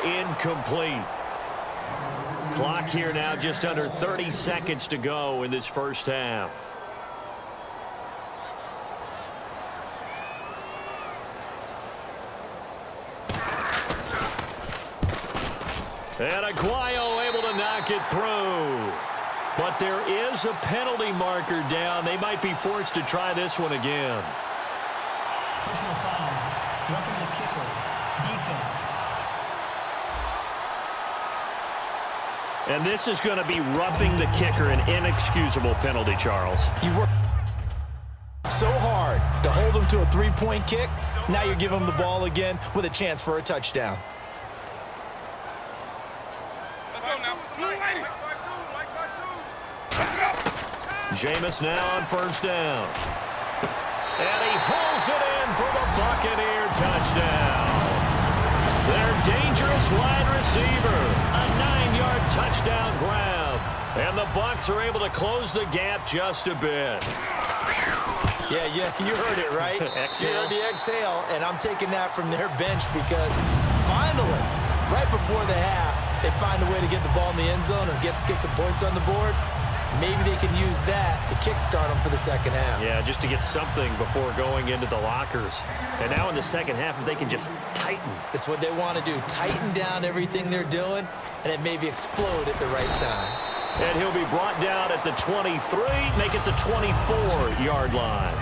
incomplete. Clock here now just under 30 seconds to go in this first half. And Aguayo able to knock it through. But there is a penalty marker down. They might be forced to try this one again. Personal foul. Roughing the kicker. Defense. And this is going to be roughing the kicker, an inexcusable penalty, Charles. You worked so hard to hold him to a three-point kick. Now you're giving him the ball again with a chance for a touchdown. Jameis now on first down. And he pulls it in for the Buccaneer touchdown. Their dangerous wide receiver. A 9-yard touchdown grab. And the Bucs are able to close the gap just a bit. Yeah, you heard it, right? You heard the exhale, and I'm taking that from their bench because finally, right before the half, they find a way to get the ball in the end zone and get some points on the board. Maybe they can use that to kickstart them for the second half. Yeah, just to get something before going into the lockers. And now in the second half, if they can just tighten. It's what they want to do. Tighten down everything they're doing, and then maybe explode at the right time. And he'll be brought down at the 23, make it the 24-yard line.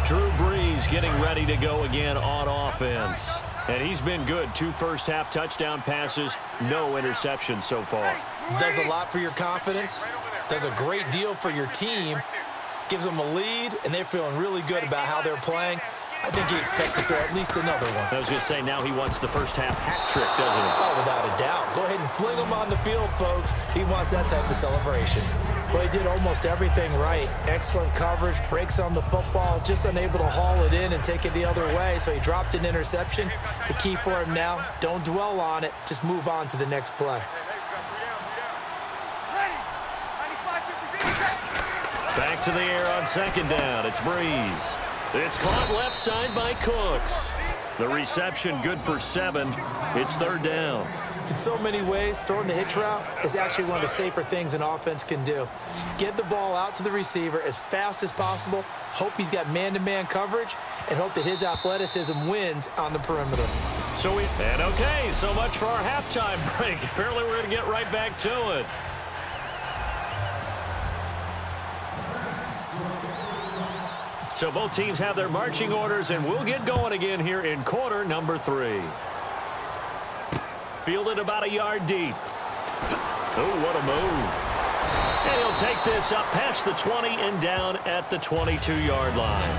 Drew Brees getting ready to go again on offense. And he's been good. 2 first-half touchdown passes, no interceptions so far. Does a lot for your confidence. Does a great deal for your team. Gives them a lead, and they're feeling really good about how they're playing. I think he expects to throw at least another one. I was going to say, now he wants the first-half hat trick, doesn't he? Oh, without a doubt. Go ahead and fling him on the field, folks. He wants that type of celebration. Well, he did almost everything right. Excellent coverage, breaks on the football, just unable to haul it in and take it the other way, so he dropped an interception. The key for him now, don't dwell on it. Just move on to the next play. Back to the air on second down. It's Brees. It's caught left side by Cooks. The reception good for 7. It's third down. In so many ways, throwing the hitch route is actually one of the safer things an offense can do. Get the ball out to the receiver as fast as possible, hope he's got man-to-man coverage, and hope that his athleticism wins on the perimeter. So much for our halftime break. Apparently we're going to get right back to it. So both teams have their marching orders, and we'll get going again here in quarter number 3. Fielded about a yard deep. Oh, what a move. And he'll take this up past the 20 and down at the 22-yard line.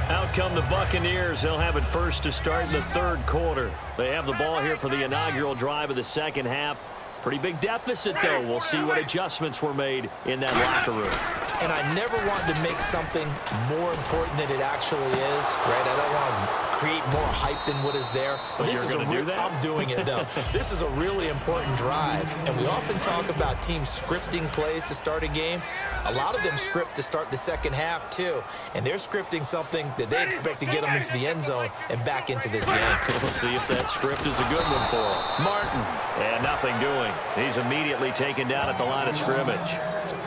Out come the Buccaneers. They'll have it first to start in the third quarter. They have the ball here for the inaugural drive of the second half. Pretty big deficit, though. We'll see what adjustments were made in that locker room. And I never want to make something more important than it actually is, right? I don't want to create more hype than what is there. But this is I'm doing it, though. This is a really important drive. And we often talk about teams scripting plays to start a game. A lot of them script to start the second half, too. And they're scripting something that they expect to get them into the end zone and back into this game. We'll see if that script is a good one for him. Martin. And nothing doing. He's immediately taken down at the line of scrimmage.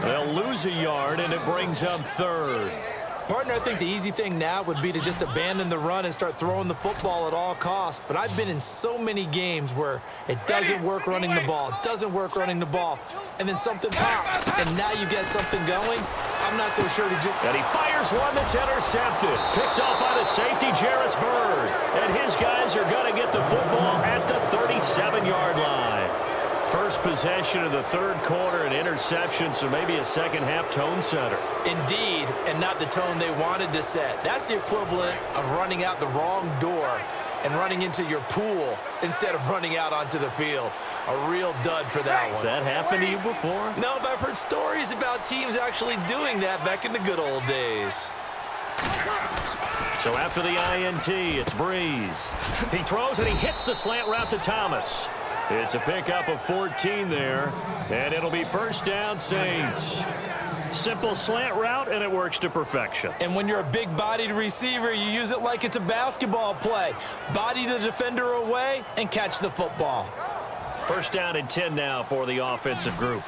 They'll lose a yard, and it brings up third. Partner, I think the easy thing now would be to just abandon the run and start throwing the football at all costs. But I've been in so many games where it doesn't work running the ball. It doesn't work running the ball. And then something pops, and now you get something going. I'm not so sure to do. And he fires one that's intercepted. Picked off by the safety, Jarvis Byrd. And his guys are going to get the football at the 37-yard line. First possession of the third quarter, an interception, so maybe a second-half tone setter. Indeed, and not the tone they wanted to set. That's the equivalent of running out the wrong door and running into your pool instead of running out onto the field. A real dud for that one. Has that happened to you before? No, but I've heard stories about teams actually doing that back in the good old days. So after the INT, it's Brees. He throws and he hits the slant route to Thomas. It's a pickup of 14 there, and it'll be first down, Saints. Simple slant route, and it works to perfection. And when you're a big-bodied receiver, you use it like it's a basketball play. Body the defender away and catch the football. First down and 10 now for the offensive group.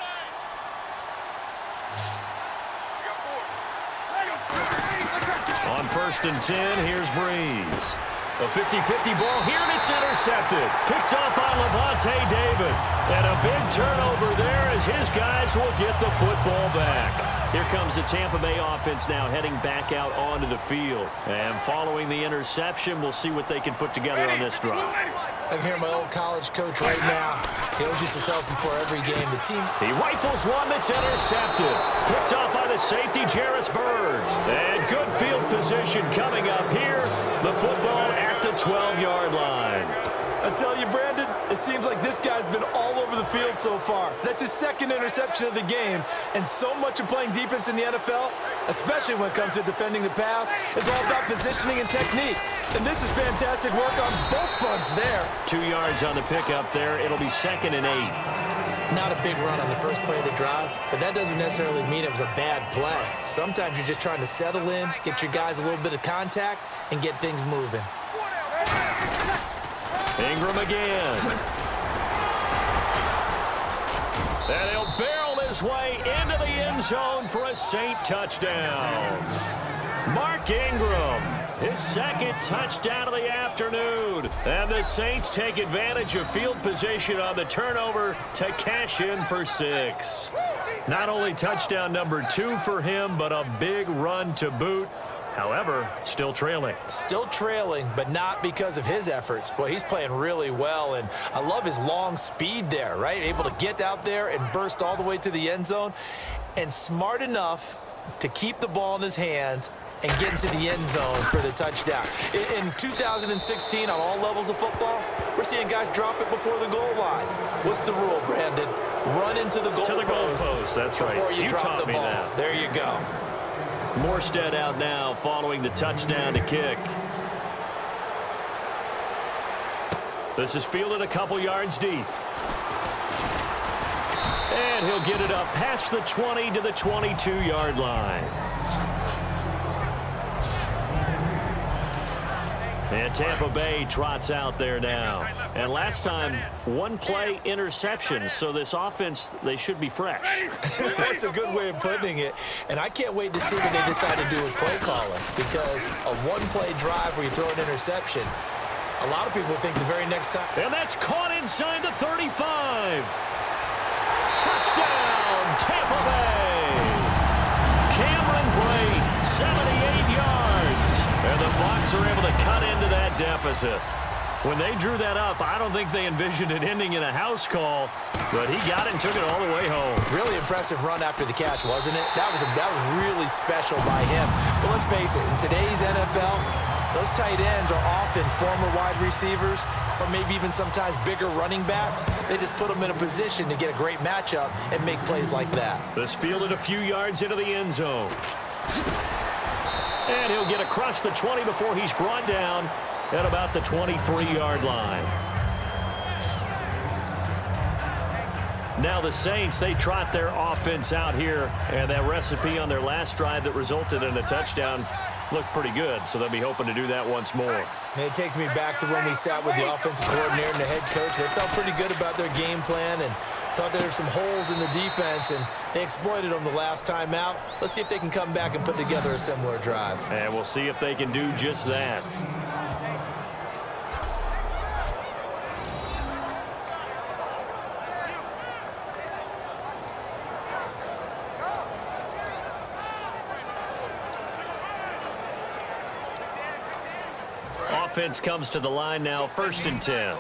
On first and 10, here's Breeze. A 50-50 ball here, and it's intercepted. Picked off by Lavonte David. And a big turnover there as his guys will get the football back. Here comes the Tampa Bay offense now heading back out onto the field. And following the interception, we'll see what they can put together on this drive. I can hear my old college coach right now. He always used to tell us before every game, the team... He rifles one that's intercepted. Picked off by the safety, Jairus Byrd. And good field position coming up here. The football at the 12-yard line. I tell you, Brandon, it seems like this guy's been all over the field so far. That's his second interception of the game. And so much of playing defense in the NFL, especially when it comes to defending the pass, is all about positioning and technique. And this is fantastic work on both fronts there. 2 yards on the pickup there. It'll be 2nd and 8. Not a big run on the first play of the drive, but that doesn't necessarily mean it was a bad play. Sometimes you're just trying to settle in, get your guys a little bit of contact, and get things moving. Ingram again. And he'll barrel his way into the end zone for a Saint touchdown. Mark Ingram, his second touchdown of the afternoon. And the Saints take advantage of field position on the turnover to cash in for 6. Not only touchdown number 2 for him, but a big run to boot. However, still trailing. Still trailing, but not because of his efforts. Boy, he's playing really well, and I love his long speed there, right? Able to get out there and burst all the way to the end zone, and smart enough to keep the ball in his hands and get into the end zone for the touchdown. In 2016, on all levels of football, we're seeing guys drop it before the goal line. What's the rule, Brandon? Run into the goal post. That's right. Before you drop the ball. That. There you go. Morstead out now following the touchdown to kick. This is fielded a couple yards deep. And he'll get it up past the 20 to the 22-yard line. And Tampa Bay trots out there now. And last time, 1-play interception. So this offense, they should be fresh. That's a good way of putting it. And I can't wait to see what they decide to do with play calling. Because a 1-play drive where you throw an interception, a lot of people think the very next time. And that's caught inside the 35. Touchdown, Tampa Bay. Cameron Brate, 78 yards. And the Bucs are able to cut into that deficit. When they drew that up, I don't think they envisioned it ending in a house call, but he got it and took it all the way home. Really impressive run after the catch, wasn't it? That was really special by him. But let's face it, in today's NFL, those tight ends are often former wide receivers or maybe even sometimes bigger running backs. They just put them in a position to get a great matchup and make plays like that. This fielded a few yards into the end zone. And he'll get across the 20 before he's brought down at about the 23-yard line. Now the Saints, they trot their offense out here, and that recipe on their last drive that resulted in a touchdown looked pretty good, so they'll be hoping to do that once more. And it takes me back to when we sat with the offensive coordinator and the head coach. They felt pretty good about their game plan and thought there were some holes in the defense, and they exploited them the last time out. Let's see if they can come back and put together a similar drive. And we'll see if they can do just that. Offense comes to the line now, 1st and 10.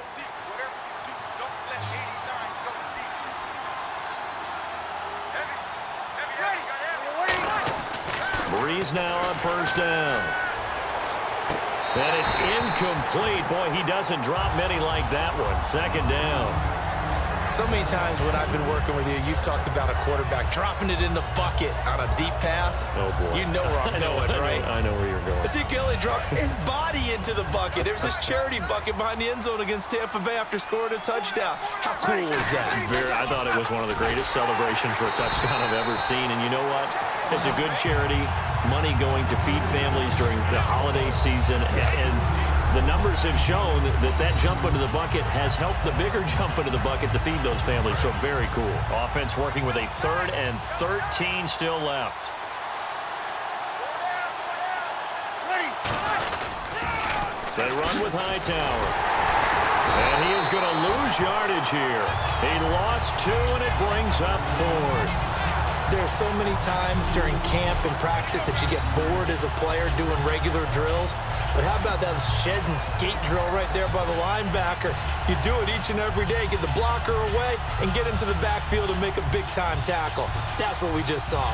Breeze now on 1st down. And it's incomplete. Boy, he doesn't drop many like that one. 2nd down. So many times when I've been working with you, you've talked about a quarterback dropping it in the bucket on a deep pass. Oh, boy. You know where I'm going, right? I know where you're going. Ezekiel dropped his body into the bucket. It was his charity bucket behind the end zone against Tampa Bay after scoring a touchdown. How cool was that? I thought it was one of the greatest celebrations for a touchdown I've ever seen. And you know what? It's a good charity. Money going to feed families during the holiday season. Yes. And the numbers have shown that jump into the bucket has helped the bigger jump into the bucket to feed those families. So very cool. Offense working with a 3rd and 13 still left. They run with Hightower. And he is going to lose yardage here. He lost 2, and it brings up 4th. There's so many times during camp and practice that you get bored as a player doing regular drills. But how about that shed and skate drill right there by the linebacker? You do it each and every day. Get the blocker away and get into the backfield and make a big-time tackle. That's what we just saw.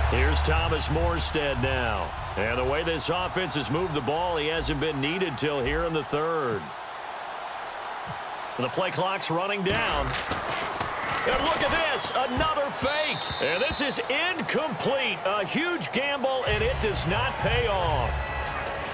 Here's Thomas Morstead now. And the way this offense has moved the ball, he hasn't been needed till here in the 3rd. The play clock's running down. And look at this, another fake. And this is incomplete. A huge gamble, and it does not pay off.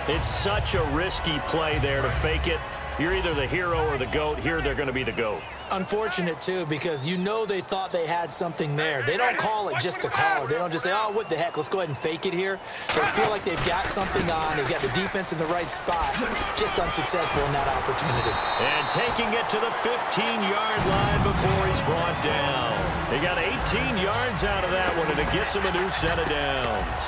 It's such a risky play there to fake it. You're either the hero or the GOAT. Here, they're going to be the GOAT. Unfortunate, too, because you know they thought they had something there. They don't call it just to call it. They don't just say, oh, what the heck, let's go ahead and fake it here. They feel like they've got something on. They've got the defense in the right spot. Just unsuccessful in that opportunity. And taking it to the 15-yard line before he's brought down. He got 18 yards out of that one, and it gets him a new set of downs.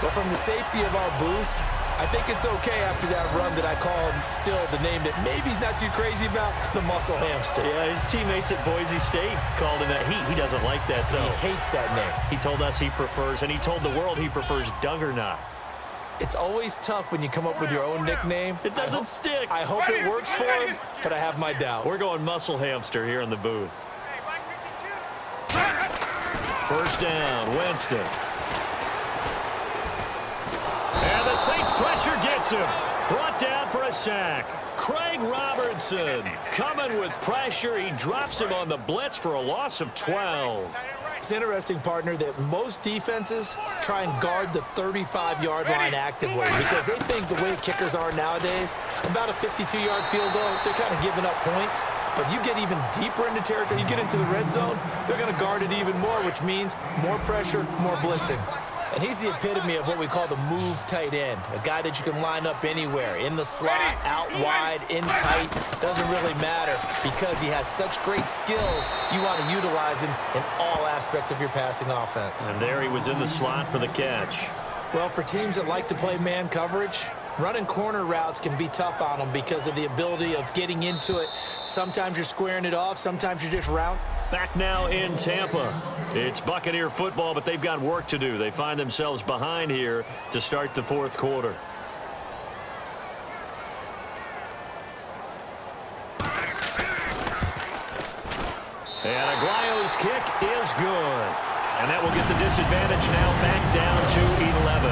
But from the safety of our booth, I think it's okay after that run that I call still the name that maybe he's not too crazy about, the muscle hamster. Yeah, his teammates at Boise State called him that. He doesn't like that, though. He hates that name. He told us he prefers, and he told the world he prefers Duggernaut. It's always tough when you come up with your own nickname. It doesn't stick. I hope it works for him, but I have my doubt. We're going muscle hamster here in the booth. First down, Winston. And the Saints pressure gets him. Brought down for a sack. Craig Robertson coming with pressure. He drops him on the blitz for a loss of 12. It's interesting, partner, that most defenses try and guard the 35-yard line actively because they think the way kickers are nowadays, about a 52-yard field goal, they're kind of giving up points. But you get even deeper into territory, you get into the red zone, they're going to guard it even more, which means more pressure, more blitzing. And he's the epitome of what we call the move tight end, a guy that you can line up anywhere, in the slot, out wide, in tight, doesn't really matter because he has such great skills, you want to utilize him in all aspects of your passing offense. And there he was in the slot for the catch. Well, for teams that like to play man coverage, running corner routes can be tough on them because of the ability of getting into it. Sometimes you're squaring it off, sometimes you're just route. Back now in Tampa. It's Buccaneer football, but they've got work to do. They find themselves behind here to start the fourth quarter. And Aguayo's kick is good. And that will get the disadvantage now back down to 11.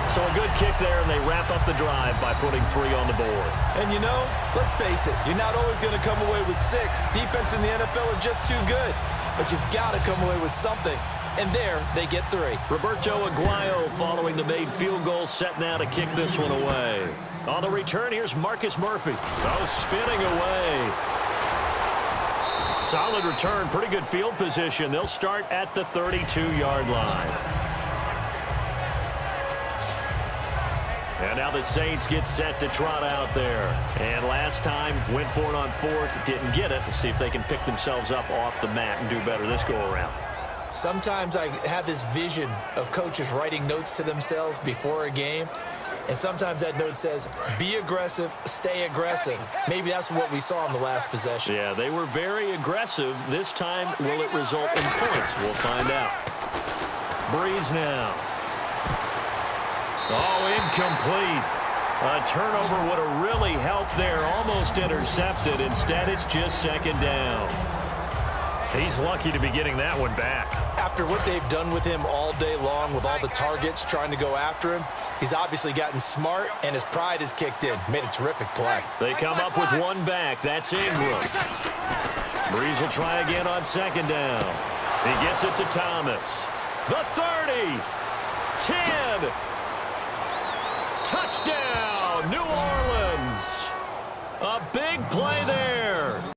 So a good kick there, and they wrap up the drive by putting 3 on the board. And you know, let's face it, you're not always going to come away with 6. Defense in the NFL are just too good. But you've got to come away with something. And there, they get 3. Roberto Aguayo following the made field goal, set now to kick this one away. On the return, here's Marcus Murphy. Oh, spinning away. Solid return, pretty good field position. They'll start at the 32-yard line. And now the Saints get set to trot out there. And last time, went for it on 4th, didn't get it. We'll see if they can pick themselves up off the mat and do better this go-around. Sometimes I have this vision of coaches writing notes to themselves before a game. And sometimes that note says, be aggressive, stay aggressive. Maybe that's what we saw in the last possession. Yeah, they were very aggressive. This time, will it result in points? We'll find out. Breeze now. Oh, incomplete. A turnover would have really helped there. Almost intercepted. Instead, it's just second down. He's lucky to be getting that one back. After what they've done with him all day long with all the targets trying to go after him, he's obviously gotten smart, and his pride has kicked in. Made a terrific play. They come up with one back. That's Ingram. Breeze will try again on second down. He gets it to Thomas. The 30. 10. Touchdown. New Orleans. A big play there.